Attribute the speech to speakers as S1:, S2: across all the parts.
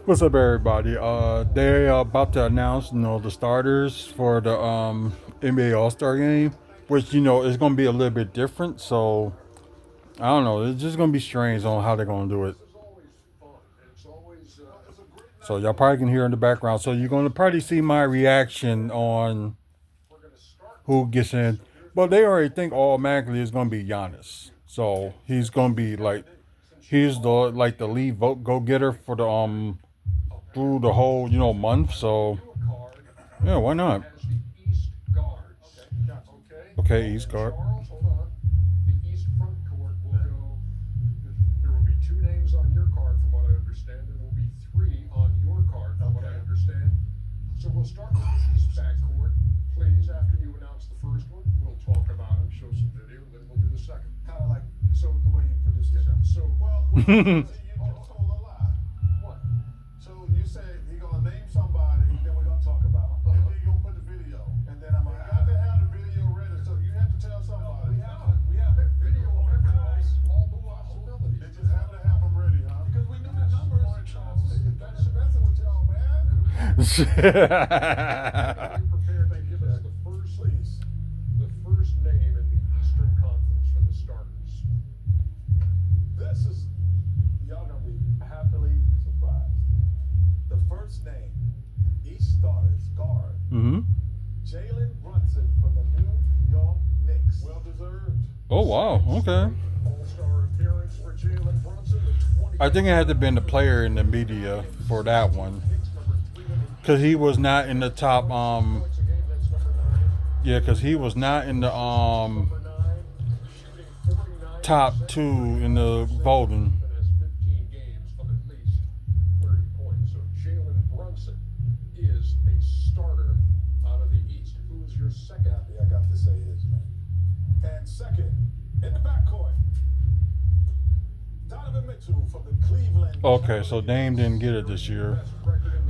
S1: What's up, everybody? They're about to announce, the starters for the NBA All Star game, which is going to be a little bit different. So I don't know. It's just going to be strange on how they're going to do it. So y'all probably can hear in the background. So you're going to probably see my reaction on who gets in. But they already think automatically it's going to be Giannis. So he's going to be like he's the lead vote go getter for the through the whole month. So yeah, why not? Okay, East guard. hmm Oh wow. Okay. I think it had to have been the player in the media for that one because he was not in the top. Yeah, because he was not in the top two in the voting. Okay, so Dame didn't get it this year.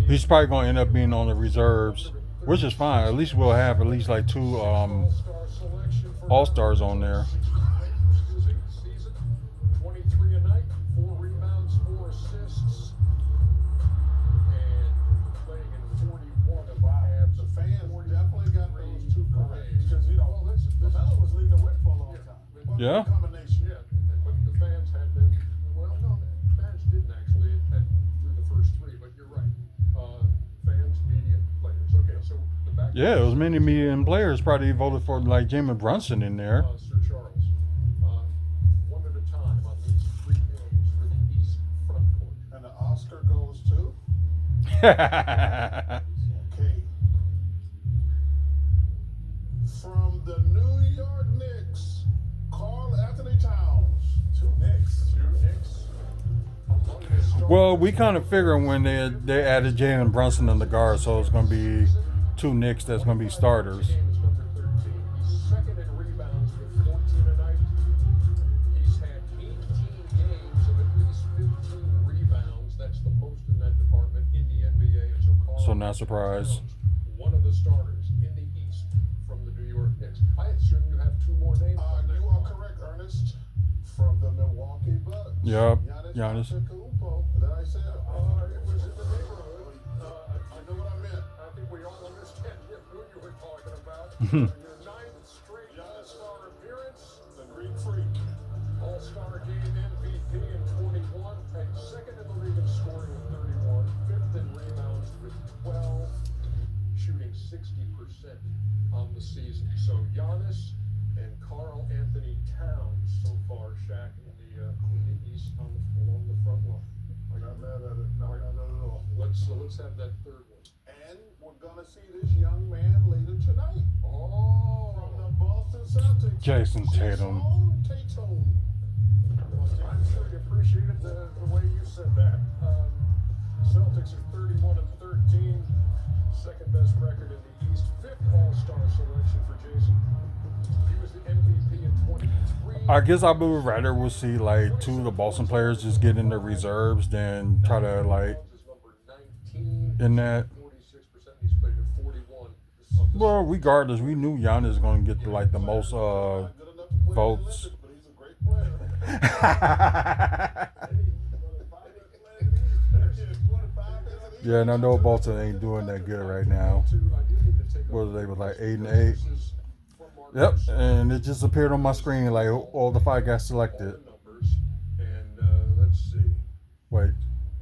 S1: He's probably going to end up being on the reserves, which is fine. At least we'll have at least like two All Stars on there. Yeah. Yeah, it was many million players probably voted for like Jalen Brunson in there. Well, we kind of figure when they added Jalen Brunson in the guard, so it's going to be two Knicks that's going to be starters. So not surprised. Yep, Giannis. Jason Tatum. I guess I would rather we'll see like two of the Boston players just get in the reserves than try to like in that. Well, regardless, we knew Giannis was going to get like the most votes. Yeah, and I know Bolton ain't doing that good right now. What was they was like 8-8. Yep, and it just appeared on my screen like all the five got selected. Wait.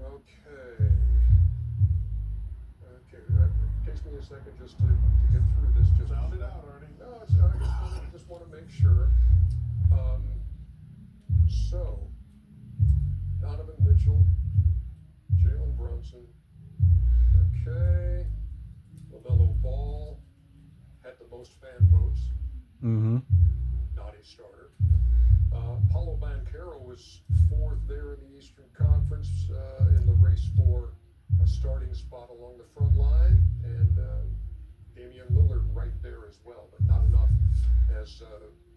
S1: Okay. Okay. It takes me a second just to get through this. Just sound it out, Ernie. No, it's not. I just want to make sure. So, Donovan Mitchell, Jalen Brunson. Okay. LaMelo Ball had the most fan votes. Mm-hmm. Not a starter. Paulo Banchero was fourth there in the Eastern Conference in the race for a starting spot along the front line, and Damian Lillard right there as well, but not enough as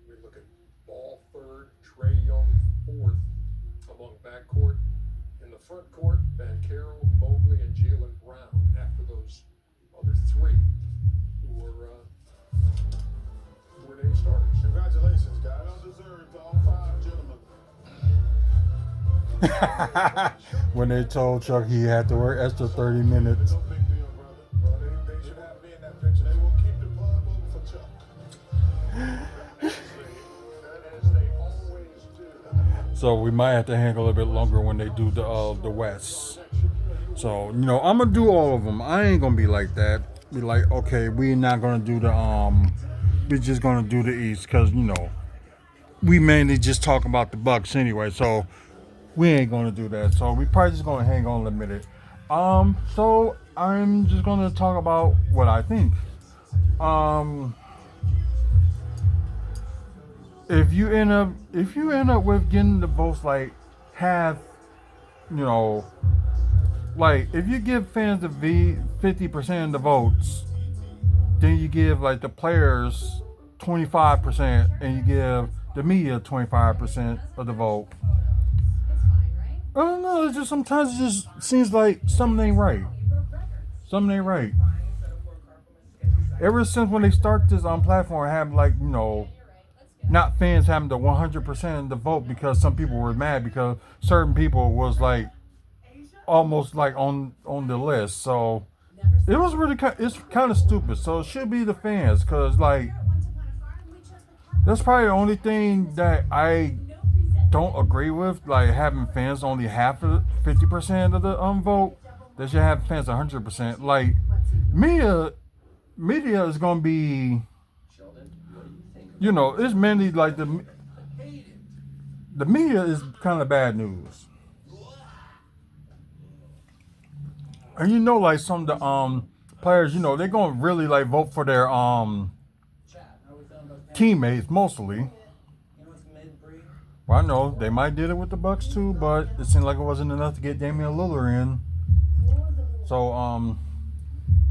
S1: we look at Ball third, Trae Young fourth among backcourt. In the front court, Banchero, Mobley, and Jaylen Brown after those other three who were named starters. Congratulations, guys. Well deserved to all five gentlemen. When they told Chuck he had to work extra 30 minutes. No big deal, brother. They should have me in that picture. They will keep the plug open for Chuck. As they always do. So we might have to hang a little bit longer when they do the West. So, I'm gonna do all of them. I ain't gonna be like that. Be like, okay, we're not gonna do we're just gonna do the East because we mainly just talk about the Bucks anyway. So we ain't gonna do that. So we probably just gonna hang on limited. So I'm just gonna talk about what I think. If you end up with getting the votes like half, like if you give fans the 50% of the votes, then you give like the players 25%, and you give the media 25% of the vote. I don't know. It's just sometimes it just seems like something ain't right. Something ain't right. Ever since when they start this on platform, have like not fans having the 100% of the vote because some people were mad because certain people was like almost like on the list. So it was really it's kind of stupid. So it should be the fans because like that's probably the only thing that I don't agree with, like having fans only half of 50% of the vote. They should have fans 100%. Like media is gonna be, it's mainly like the media is kind of bad news. And like some of the players, they're gonna really like vote for their teammates mostly. Well, I know they might did it with the Bucks too, but it seemed like it wasn't enough to get Damian Lillard in. So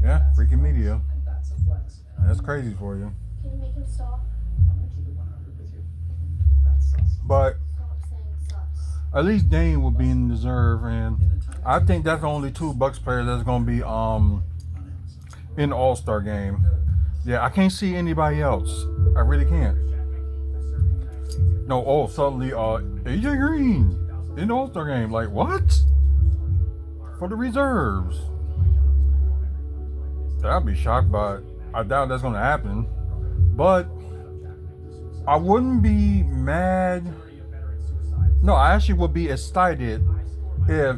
S1: yeah, freaking media. That's crazy for you. Can you make him stop? I'm gonna keep it 100 with you. But at least Dame will be in reserve, and I think that's the only two Bucks players that's gonna be in the All-Star game. Yeah, I can't see anybody else. I really can't. No, suddenly AJ Green in the All-Star game. Like what? For the reserves. I'd be shocked, but I doubt that's gonna happen. But I wouldn't be mad. No, I actually would be excited if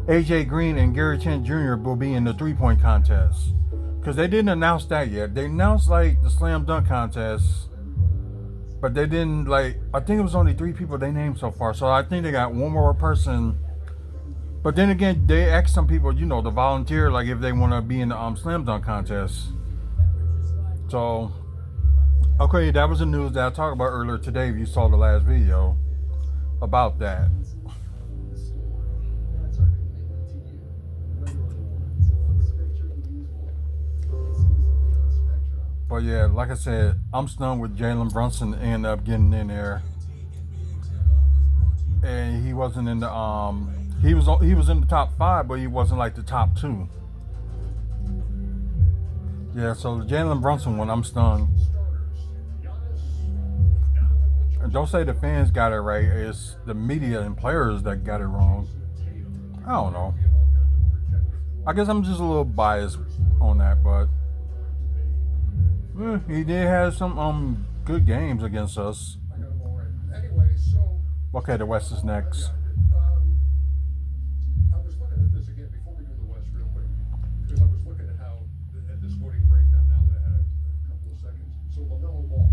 S1: AJ Green and Gary Trent Jr. will be in the 3-point contest. Because they didn't announce that yet. They announced like the slam dunk contest, but they didn't I think it was only 3 people they named so far. So I think they got one more person. But then again, they asked some people, to volunteer, like if they want to be in the slam dunk contest. So, okay, that was the news that I talked about earlier today. If you saw the last video about that. But yeah, like I said, I'm stunned with Jalen Brunson end up getting in there, and he wasn't in the he was in the top 5, but he wasn't like the top 2. Yeah, so the Jalen Brunson one, I'm stunned. And don't say the fans got it right. It's the media and players that got it wrong. I don't know. I guess I'm just a little biased on that, but he did have some good games against us. Okay, the West is next.
S2: I was looking at this again before we do the West real quick, because I was looking at how at this voting breakdown now that I had a couple of seconds. So LaMelo Ball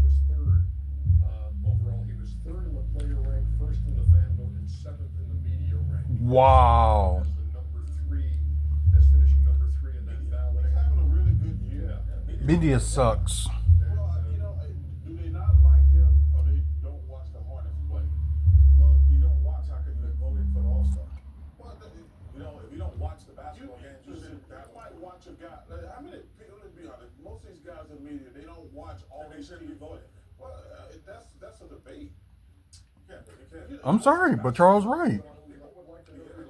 S2: was third overall. He was third in the player rank, first in the fan vote, and seventh in the media rank.
S1: Wow.
S2: As the number three, as finishing number three in that ballot.
S3: He's having a really good year.
S1: Media sucks.
S3: Well, do they not like him or they don't watch the Hornets play? Well, if you don't watch, how can you vote for the All-Star? Well, if you don't watch the basketball games, you might watch a guy. How many people, let's be honest, most of these guys in media, they don't watch all these shouldn't be voting. Well, that's a debate.
S1: I'm sorry, but Charles right.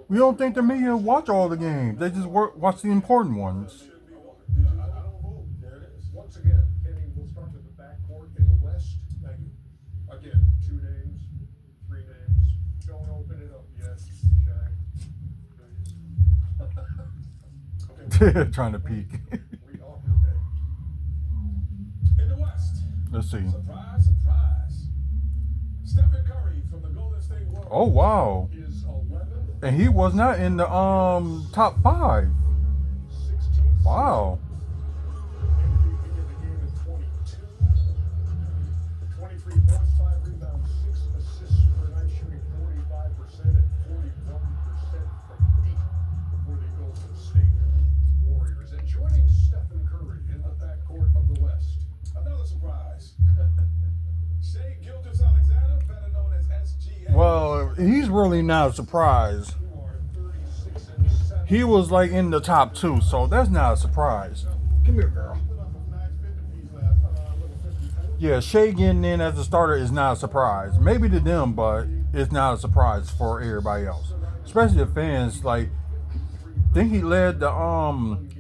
S1: We don't think the media watch all the games. They just watch the important ones.
S3: I don't vote. There it is.
S2: Once again, Kenny, we'll start with the backcourt in the West. Thank you. Again, 2 names, 3 names. Don't open it up yet, Shaq. Okay.
S1: Trying to peek.
S2: We off your pay.
S3: In the West.
S1: Let's see.
S3: Surprise, surprise. Stephen Curry from the Golden State Warriors.
S1: Oh wow.
S2: Is 11,
S1: And he was not in the top 5.
S2: 16.
S1: Wow.
S2: MVP of the game at 22. 23 points, 5 rebounds, 6 assists per night, shooting 45% and 41% from deep for the Golden State Warriors. And joining Stephen Curry in the backcourt of the West.
S3: Another surprise. Shea Gilgeous-Alexander, better known as SGA.
S1: Well, he's really not a surprise.
S2: Who are 36 and 7.
S1: He was like in the top 2, so that's not a surprise. Come here, girl. Yeah, Shea getting in as a starter is not a surprise. Maybe to them, but it's not a surprise for everybody else. Especially the fans. Like, I think he led the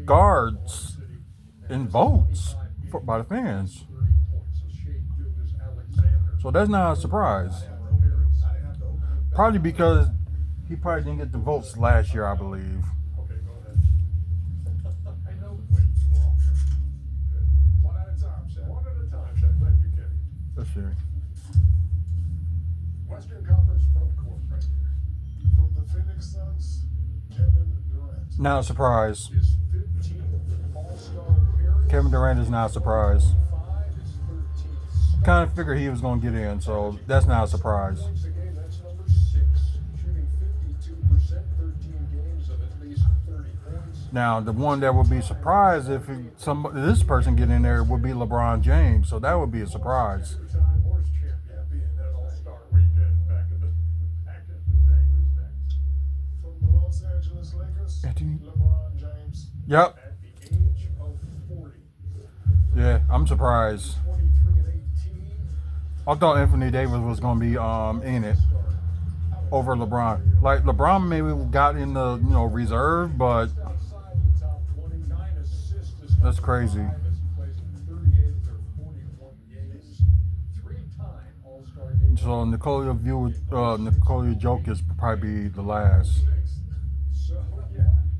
S1: guards in votes by the fans. So that's not a surprise. Probably because he probably didn't get the votes last year, I believe.
S2: Okay, go ahead. I know. Wait, well, one at a time, Shaq. One at a time, Shaq. Thank you, Kenny.
S1: Let's see.
S2: Western Conference front court right here.
S3: From the Phoenix Suns, Kevin Durant.
S1: Not a surprise.
S2: Is 15 All-Star appearance.
S1: Kevin Durant is not a surprise.
S2: 5 is 13.
S1: Kind of figured he was going to get in, so that's not a surprise.
S2: Points a game, that's number 6. Shooting 52%, 13 games of at least 30 points.
S1: Now, the one that would be surprised if this person get in there would be LeBron James, so that would be a surprise.
S2: Two-time horse champion being that All-Star weekend back in the day. Who's next?
S3: From the Los Angeles Lakers,
S1: Anthony.
S3: LeBron James.
S1: Yep.
S2: At the age of 40.
S1: Yeah, I'm surprised.
S2: 23 and 18.
S1: I thought Anthony Davis was going to be in it over LeBron. Like, LeBron maybe got in the reserve, but
S2: Outside the top 29 assists is
S1: that's crazy.
S2: as he plays in 38 of their 41 games. 3-time All-Star game.
S1: So Nikola Jokic is probably the last.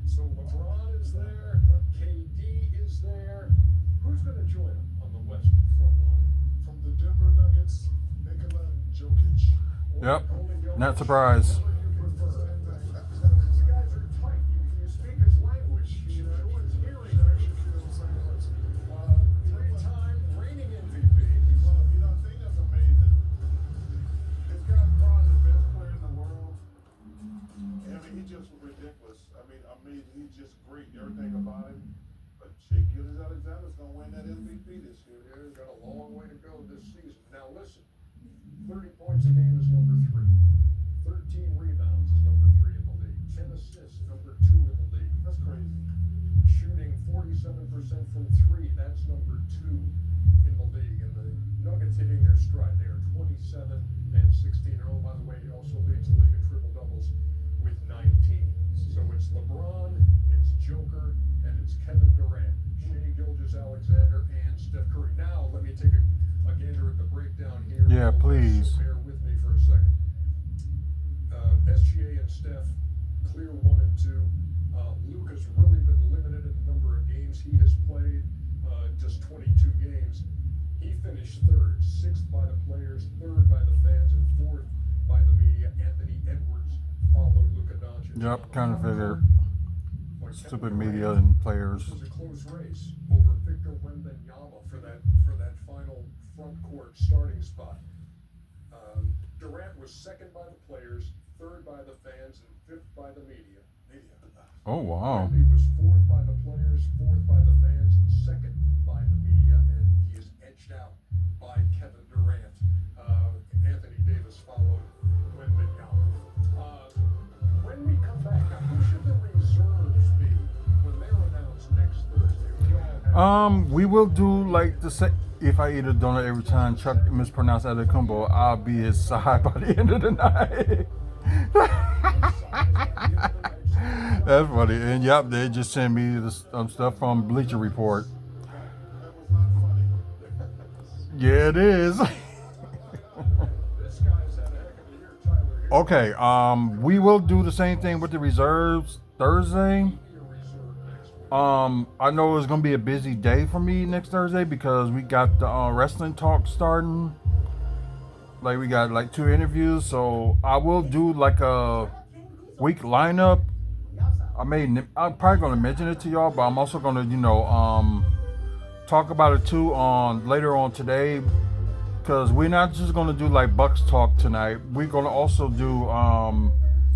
S2: So LeBron is there, KD is there. Who's going to join him on the West front line?
S3: From the Denver Nuggets, Nikola Jokic.
S1: Yep, not surprised.
S2: You guys are tight. You speak his language. Everyone's hearing you. 3-time reigning MVP.
S3: Well, I think that's amazing. This guy's probably the best player in the world. I mean, he's just ridiculous. I mean, he's just great. Everything about him. But Shea Gilgeous-Alexander's gonna win that MVP this year.
S2: He's got a long way to go this season. Now listen, 30 points a game is number 3. 13 rebounds is number 3 in the league. 10 assists, number 2 in the league.
S3: That's crazy.
S2: Shooting 47% from 3, that's number 2 in the league. And the Nuggets hitting their stride. They are 27 and 16. Oh, by the way, he also leads the league in triple doubles with 19. So it's LeBron, it's Joker, and it's Kevin Durant, Shea Gilgeous-Alexander, and Steph Curry. Now, let me take a gander at the breakdown here.
S1: Yeah, please.
S2: So bear with me for a second. SGA and Steph, clear 1 and 2. Luka games he has played, just 22 games. He finished third, sixth by the players, third by the fans, and fourth by the media. Anthony Edwards followed Luka Doncic.
S1: Yep, kind of figured.
S2: But
S1: Stupid
S2: Kevin
S1: media
S2: Durant,
S1: and players.
S2: this was a close race over Victor Wembanyama for that final front court starting spot. Durant was second by the players, third by the fans, and fifth by the media.
S1: Oh, wow.
S2: Wemby was fourth by the players, fourth by the fans, and second by the media, and he is edged out by Kevin Durant. Anthony Davis followed Wembanyama. When we come back, now, who should the reserves be when they're announced next Thursday?
S1: We will do like the if I eat a donut every time Chuck mispronounced Adecumbo, I'll be his side by the end of the night. That's funny. And yep, they just sent me this stuff from Bleacher Report. Yeah, it is. Okay, we will do the same thing with the reserves Thursday. I know it's gonna be a busy day for me next Thursday because we got the wrestling talk starting. Like we got like 2 interviews, so I will do like a week lineup. I'm probably gonna mention it to y'all, but I'm also gonna talk about it too on later on today, because we're not just gonna do like Bucks talk tonight. We're gonna also do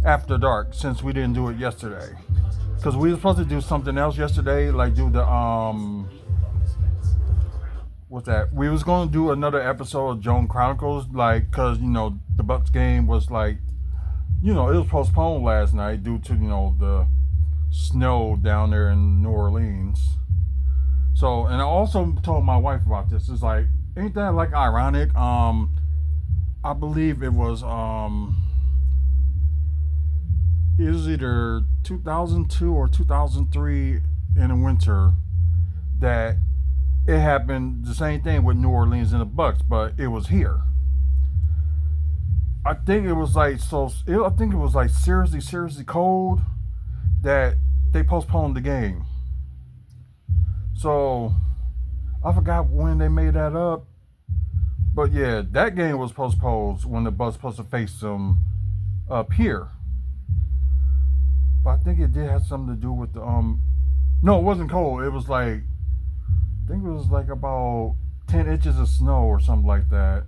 S1: After Dark, since we didn't do it yesterday. Because we were supposed to do something else yesterday, like do the what's that? We was going to do another episode of Joan Chronicles, like, because the Bucks game was like, it was postponed last night due to the snow down there in New Orleans. So, and I also told my wife about this. It's like, ain't that like ironic? I believe it was either 2002 or 2003 in the winter that it happened the same thing with New Orleans and the Bucks, but it was here. I think it was like seriously cold that they postponed the game. So I forgot when they made that up, but yeah, that game was postponed when the Bucks supposed to face them up here. But I think it did have something to do with the no, it wasn't cold. It was like, I think it was like about 10 inches of snow or something like that.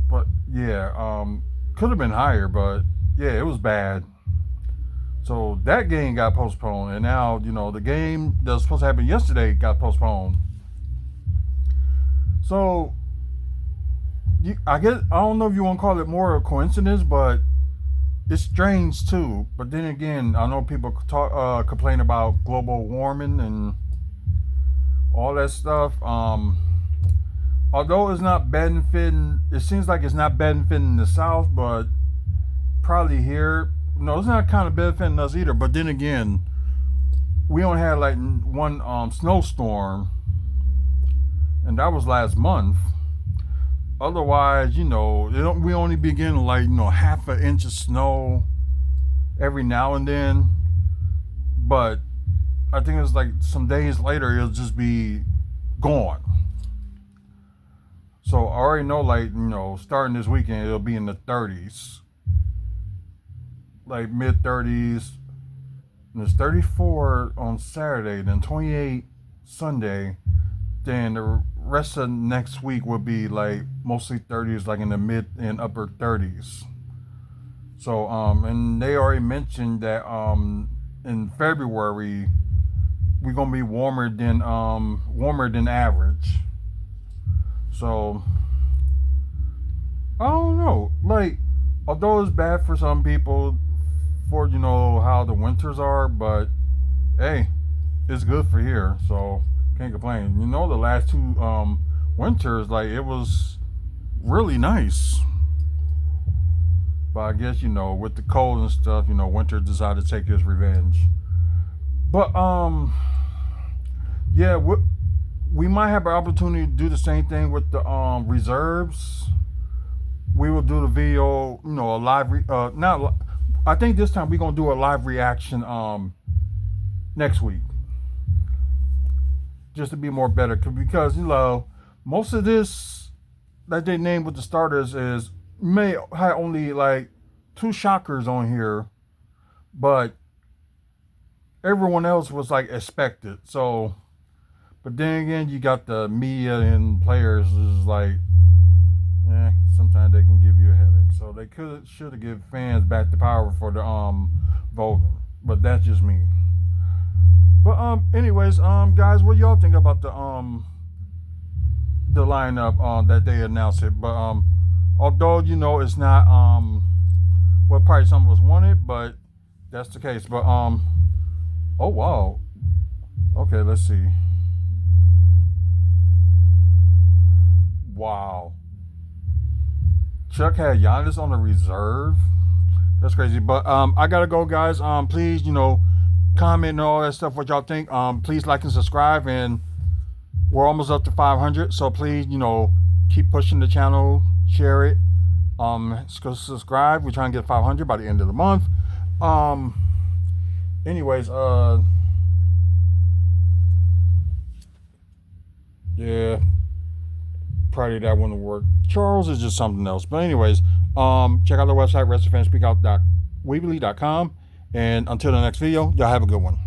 S1: But yeah, could have been higher, but yeah, it was bad. So that game got postponed, and now the game that was supposed to happen yesterday got postponed. So I guess I don't know if you want to call it more a coincidence, but it's strange too. But then again, I know people complain about global warming and all that stuff. Although it's not benefiting, it seems like it's not benefiting the South, but probably here, no, it's not kind of benefiting us either. But then again, we only had like one snowstorm, and that was last month. Otherwise, we only be getting like half an inch of snow every now and then. But I think it's like some days later it'll just be gone. So I already know, like, starting this weekend it'll be in the 30s, like mid 30s. And it's 34 on Saturday, then 28 Sunday. Then the rest of next week will be like mostly 30s, like in the mid and upper 30s. So and they already mentioned that in February we're gonna be warmer than average. So I don't know. Like, although it's bad for some people for how the winters are, but hey, it's good for here. So can't complain. The last 2 winters, like, it was really nice. But I guess with the cold and stuff, winter decided to take his revenge. But yeah, we might have an opportunity to do the same thing with the reserves. We will do the video, a live. I think this time we're gonna do a live reaction next week. just to be more better, because most of this that they named with the starters is may had only like 2 shockers on here, but everyone else was like expected. So, but then again, you got the media and players is like, sometimes they can give you a headache. So they should have given fans back the power for the voting. But that's just me. But anyways, guys, what y'all think about the lineup that they announced it? But although it's not what probably some of us wanted, but that's the case. But oh wow, okay, let's see. Wow, Chuck had Giannis on the reserve. That's crazy. But I gotta go, guys. Please, comment and all that stuff. What y'all think? Please like and subscribe. And we're almost up to 500. So please, keep pushing the channel. Share it. Subscribe. We're trying to get 500 by the end of the month. Anyways, yeah, probably that wouldn't work. Charles is just something else. But anyways, check out the website, WrestleFansSpeakout.weebly.com. And until the next video, y'all have a good one.